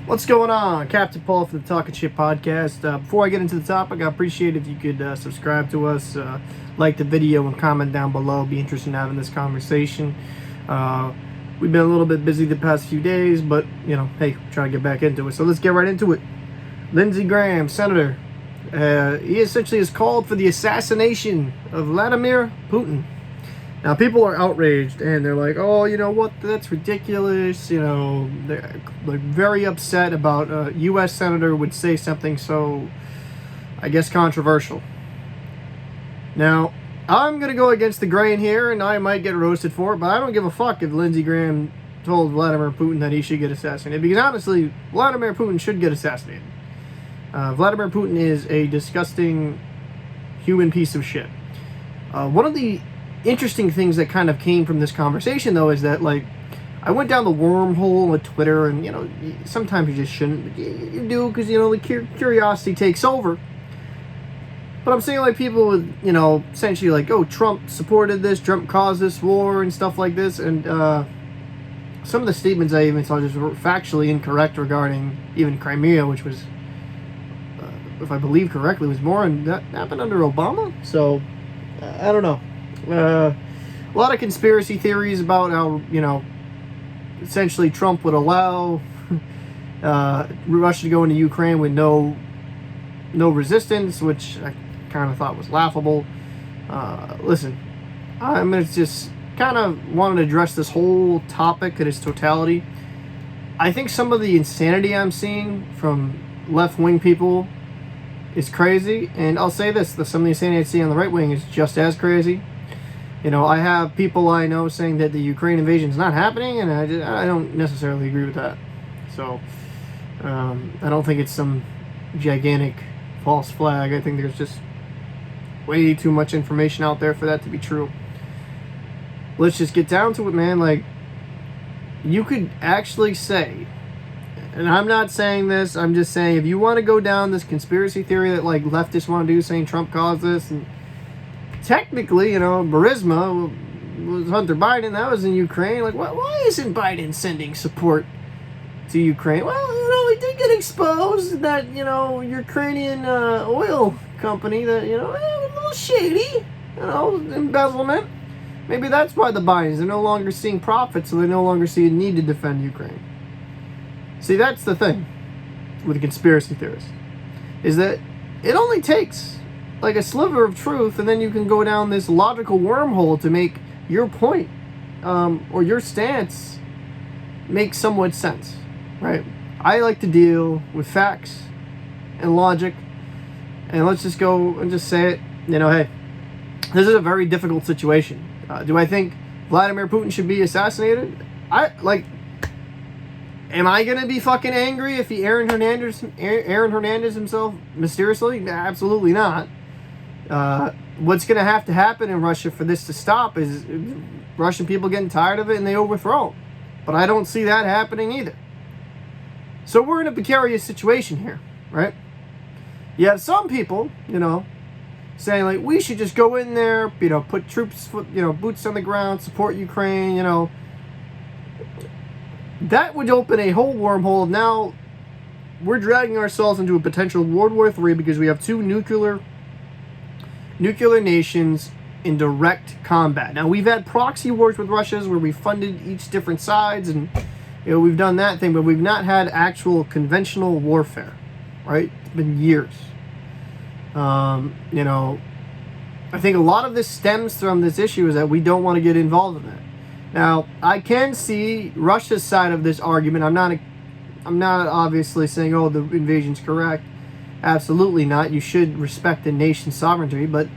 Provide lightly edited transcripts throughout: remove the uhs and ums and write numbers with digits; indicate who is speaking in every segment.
Speaker 1: What's going on? Captain Paul from the Talking Shit podcast. Before I get into the topic, I appreciate if you could subscribe to us, like the video, and comment down below. Be interested in having this conversation. We've been a little bit busy the past few days, but, hey, trying to get back into it. So let's get right into it. Lindsey Graham, Senator, he essentially has called for the assassination of Vladimir Putin. Now, people are outraged, and they're like, oh, you know what, that's ridiculous. They're like very upset about a U.S. senator would say something so, I guess, controversial. Now, I'm going to go against the grain here, and I might get roasted for it, but I don't give a fuck if Lindsey Graham told Vladimir Putin that he should get assassinated, because honestly, Vladimir Putin should get assassinated. Vladimir Putin is a disgusting human piece of shit. One of the interesting things that kind of came from this conversation, though, is that, like, I went down the wormhole with Twitter, and, sometimes you just shouldn't, but you do, because, the curiosity takes over. But I'm saying, like, people would, essentially, like, oh, Trump supported this, Trump caused this war, and stuff like this, and some of the statements I even saw just were factually incorrect regarding even Crimea, which was, if I believe correctly, was more, and that happened under Obama, so, I don't know. A lot of conspiracy theories about how, essentially Trump would allow Russia to go into Ukraine with no resistance, which I kind of thought was laughable. Listen, I'm going to just kind of want to address this whole topic in its totality. I think some of the insanity I'm seeing from left-wing people is crazy, and I'll say this, some of the insanity I see on the right wing is just as crazy. I have people I know saying that the Ukraine invasion is not happening, and I don't necessarily agree with that. So, I don't think it's some gigantic false flag. I think there's just way too much information out there for that to be true. Let's just get down to it, man. Like, you could actually say, and I'm not saying this, I'm just saying, if you want to go down this conspiracy theory that, like, leftists want to do, saying Trump caused this, and technically, Burisma was Hunter Biden. That was in Ukraine. Like, why isn't Biden sending support to Ukraine? Well, he did get exposed. That, Ukrainian oil company that, was a little shady, embezzlement. Maybe that's why the Bidens are no longer seeing profit, so they no longer see a need to defend Ukraine. See, that's the thing with the conspiracy theorists, is that it only takes like a sliver of truth, and then you can go down this logical wormhole to make your point or your stance make somewhat sense, right? I like to deal with facts and logic, and let's just go and just say it. Hey, this is a very difficult situation. Do I think Vladimir Putin should be assassinated? Am I gonna be fucking angry if he Aaron Hernandez himself mysteriously? Absolutely not. What's going to happen in Russia for this to stop is Russian people getting tired of it and they overthrow him. But I don't see that happening either. So we're in a precarious situation here, right? You have some people, saying, like, we should just go in there, put troops, boots on the ground, support Ukraine, That would open a whole wormhole. Now we're dragging ourselves into a potential World War III because we have two nuclear nations in direct combat. Now, we've had proxy wars with Russia where we funded each different sides, and we've done that thing, but we've not had actual conventional warfare, right? It's been years. I think a lot of this stems from this issue is that we don't want to get involved in it. Now, I can see Russia's side of this argument. I'm not obviously saying, oh, the invasion's correct. Absolutely not. You should respect the nation's sovereignty. But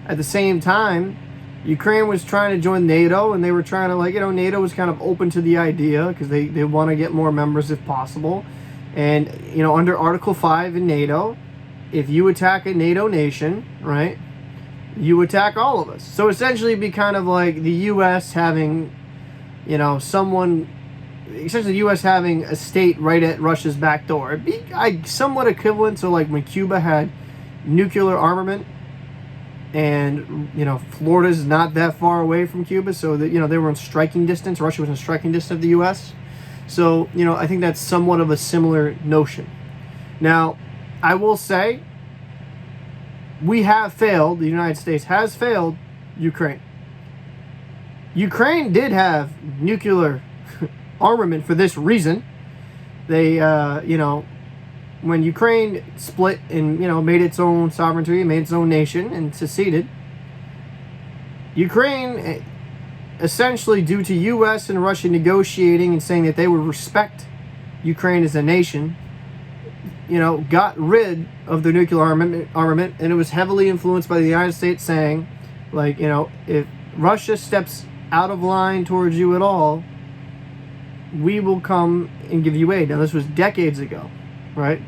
Speaker 1: at the same time, Ukraine was trying to join NATO, and they were trying to, NATO was kind of open to the idea because they want to get more members if possible. And, under Article 5 in NATO, if you attack a NATO nation, right, you attack all of us. So essentially it'd be kind of like the U.S. having, essentially the U.S. having a state right at Russia's back door. It'd be somewhat equivalent to, like, when Cuba had nuclear armament, and, Florida's not that far away from Cuba, so that, they were in striking distance. Russia was in striking distance of the U.S. So, I think that's somewhat of a similar notion. Now, I will say, we have failed, the United States has failed Ukraine. Ukraine did have nuclear armament for this reason. They, when Ukraine split and, made its own sovereignty, made its own nation and seceded, Ukraine, essentially due to U.S. and Russia negotiating and saying that they would respect Ukraine as a nation, got rid of their nuclear armament, and it was heavily influenced by the United States saying, like, if Russia steps out of line towards you at all, we will come and give you aid. Now, this was decades ago, right?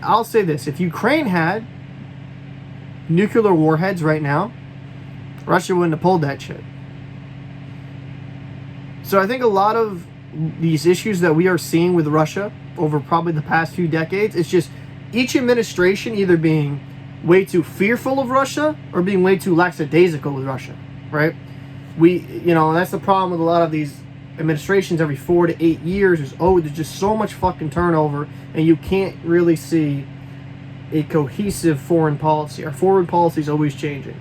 Speaker 1: I'll say this, if Ukraine had nuclear warheads right now, Russia wouldn't have pulled that shit. So I think a lot of these issues that we are seeing with Russia over probably the past few decades, it's just each administration either being way too fearful of Russia or being way too lackadaisical with Russia, right? That's the problem with a lot of these administrations. Every 4 to 8 years, there's just so much fucking turnover, and you can't really see a cohesive foreign policy. Our foreign policy is always changing.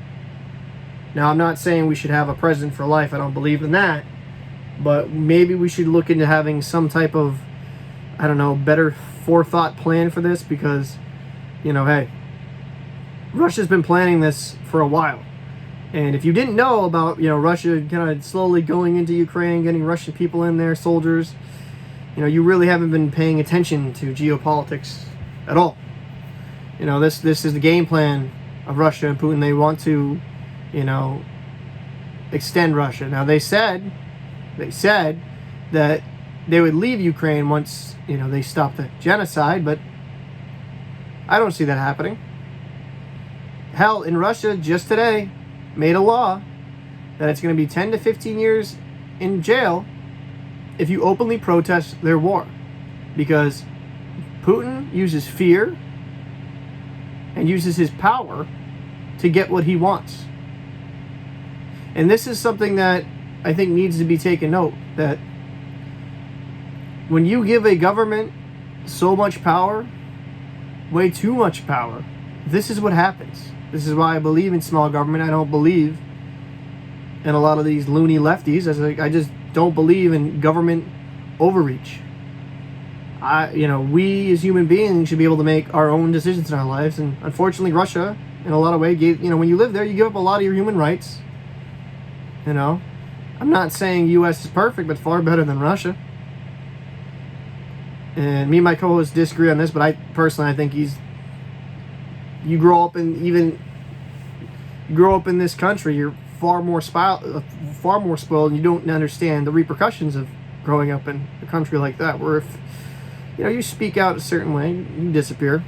Speaker 1: Now, I'm not saying we should have a president for life. I don't believe in that. But maybe we should look into having some type of, better forethought plan for this, because, hey, Russia's been planning this for a while. And if you didn't know about, Russia kind of slowly going into Ukraine, getting Russian people in there, soldiers, you really haven't been paying attention to geopolitics at all. This is the game plan of Russia and Putin. They want to, extend Russia. Now, they said that they would leave Ukraine once, they stop the genocide, but I don't see that happening. Hell, in Russia, just today, made a law that it's going to be 10 to 15 years in jail if you openly protest their war. Because Putin uses fear and uses his power to get what he wants. And this is something that I think needs to be taken note, that when you give a government so much power, way too much power, this is what happens. This is why I believe in small government. I don't believe in a lot of these loony lefties. I just don't believe in government overreach. We as human beings should be able to make our own decisions in our lives. And unfortunately, Russia, in a lot of ways, when you live there, you give up a lot of your human rights. I'm not saying U.S. is perfect, but far better than Russia. And me and my co-host disagree on this, but I think you grow up in this country, you're far more spoiled, and you don't understand the repercussions of growing up in a country like that, where if you speak out a certain way, you disappear.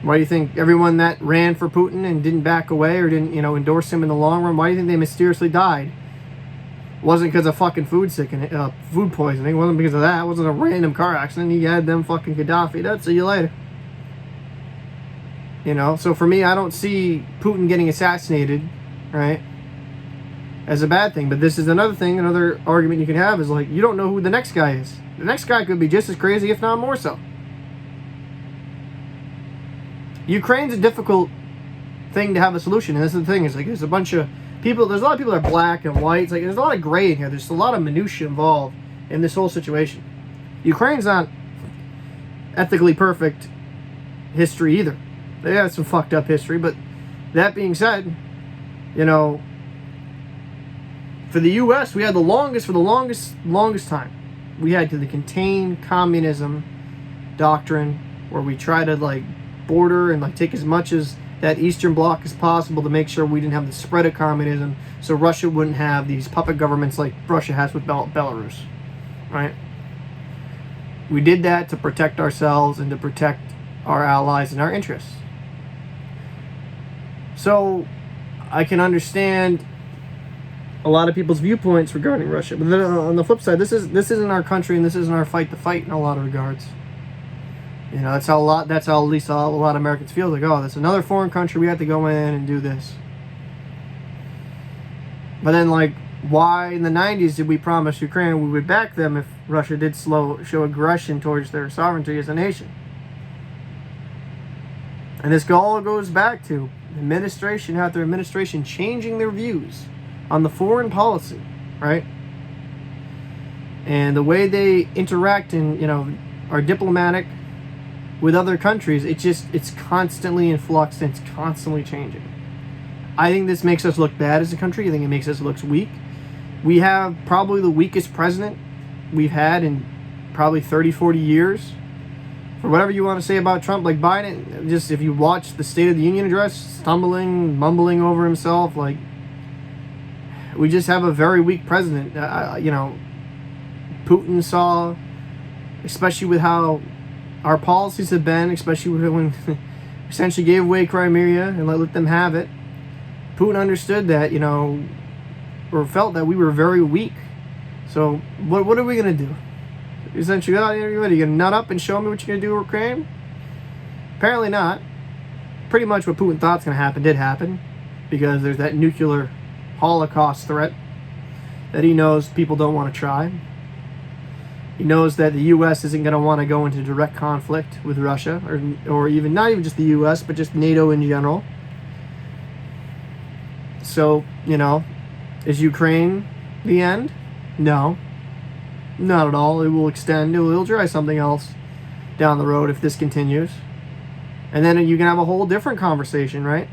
Speaker 1: Why do you think everyone that ran for Putin and didn't back away or didn't endorse him in the long run, why do you think they mysteriously died? It wasn't because of fucking food poisoning. It wasn't because of that. It wasn't a random car accident. He had them fucking Gaddafi. That's see you later. So for me, I don't see Putin getting assassinated, right, as a bad thing. But this is another thing, another argument you can have is, like, you don't know who the next guy is. The next guy could be just as crazy, if not more so. Ukraine's a difficult thing to have a solution, and this is the thing, is like there's a bunch of people, there's a lot of people that are black and white. It's like there's a lot of gray in here. There's a lot of minutia involved in this whole situation. Ukraine's not ethically perfect history either. They have some fucked up history, but that being said, for the U.S., we had the longest time, we had the contained communism doctrine, where we try to border and take as much as that Eastern Bloc as possible to make sure we didn't have the spread of communism, so Russia wouldn't have these puppet governments like Russia has with Belarus, right? We did that to protect ourselves and to protect our allies and our interests. So I can understand a lot of people's viewpoints regarding Russia, but then on the flip side, this isn't our country, and this isn't our fight to fight in a lot of regards. That's how at least a lot of Americans feel. Like, oh, that's another foreign country, we have to go in and do this. But then, Why in the 90s did we promise Ukraine we would back them if Russia did show aggression towards their sovereignty as a nation? And this all goes back to administration after administration changing their views on the foreign policy, right? And the way they interact and, are diplomatic with other countries, it's constantly in flux and it's constantly changing. I think this makes us look bad as a country. I think it makes us look weak. We have probably the weakest president we've had in probably 30, 40 years. For whatever you want to say about Trump, like Biden, just if you watch the State of the Union address, stumbling, mumbling over himself, like, we just have a very weak president. Putin saw, especially with how our policies have been, especially when essentially gave away Crimea and let them have it. Putin understood that, or felt that we were very weak. So what are we going to do? Essentially, are you going to nut up and show me what you're going to do with Ukraine? Apparently not. Pretty much what Putin thought's going to happen did happen, because there's that nuclear Holocaust threat that he knows people don't want to try. He knows that the U.S. isn't going to want to go into direct conflict with Russia, or even not even just the U.S., but just NATO in general. So, is Ukraine the end? No. Not at all. It will extend. It'll try something else down the road if this continues. And then you can have a whole different conversation, right?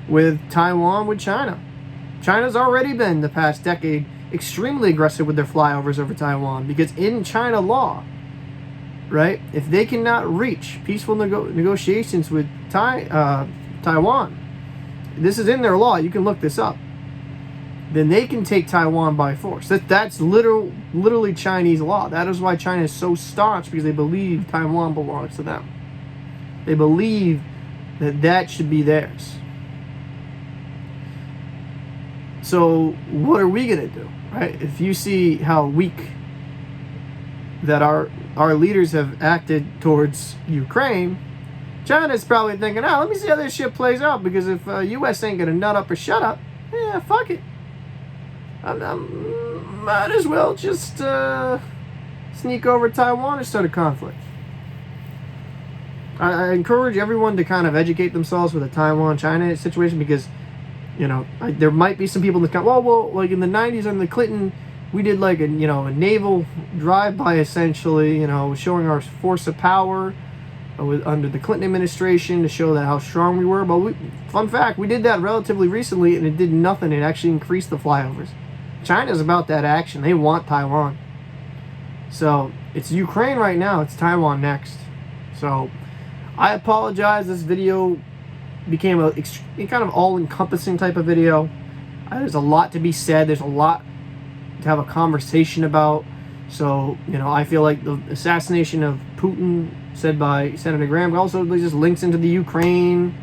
Speaker 1: With Taiwan, with China. China's already been, the past decade, extremely aggressive with their flyovers over Taiwan, because in China law, right, if they cannot reach peaceful negotiations with Taiwan, this is in their law, you can look this up, then they can take Taiwan by force. That's literally Chinese law. That is why China is so staunch, because they believe Taiwan belongs to them. They believe that should be theirs. So what are we going to do, right? If you see how weak that our leaders have acted towards Ukraine, China's probably thinking, let me see how this shit plays out, because if U.S. ain't going to nut up or shut up, fuck it. I might as well just sneak over Taiwan and start a conflict. I encourage everyone to kind of educate themselves with the Taiwan-China situation, because, there might be some people that come, well, like in the 90s under Clinton, we did like a naval drive-by essentially, showing our force of power under the Clinton administration to show that how strong we were. But fun fact, we did that relatively recently and it did nothing. It actually increased the flyovers. China's about that action. They want Taiwan. So it's Ukraine right now. It's Taiwan next. So I apologize. This video became a kind of all-encompassing type of video. There's a lot to be said. There's a lot to have a conversation about. So, I feel like the assassination of Putin, said by Senator Graham, also just links into the Ukraine,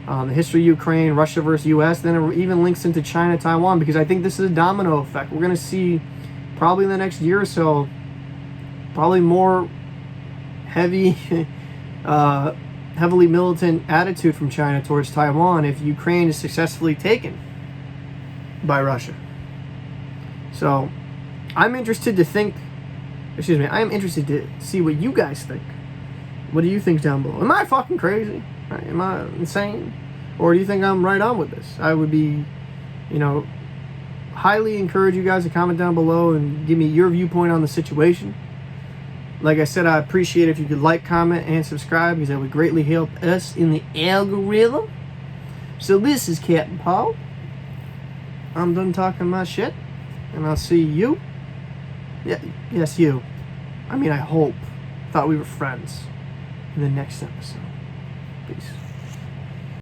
Speaker 1: the history of Ukraine, Russia versus U.S., then it even links into China, Taiwan, because I think this is a domino effect. We're going to see probably in the next year or so, probably more heavily militant attitude from China towards Taiwan if Ukraine is successfully taken by Russia. So I'm interested to see what you guys think. What do you think down below? Am I fucking crazy? Am I insane? Or do you think I'm right on with this? I would be, highly encourage you guys to comment down below and give me your viewpoint on the situation. Like I said, I appreciate if you could like, comment, and subscribe, because that would greatly help us in the algorithm. So this is Captain Paul. I'm done talking my shit, and I'll see you. Yes, you. I hope. Thought we were friends. In the next episode. Peace.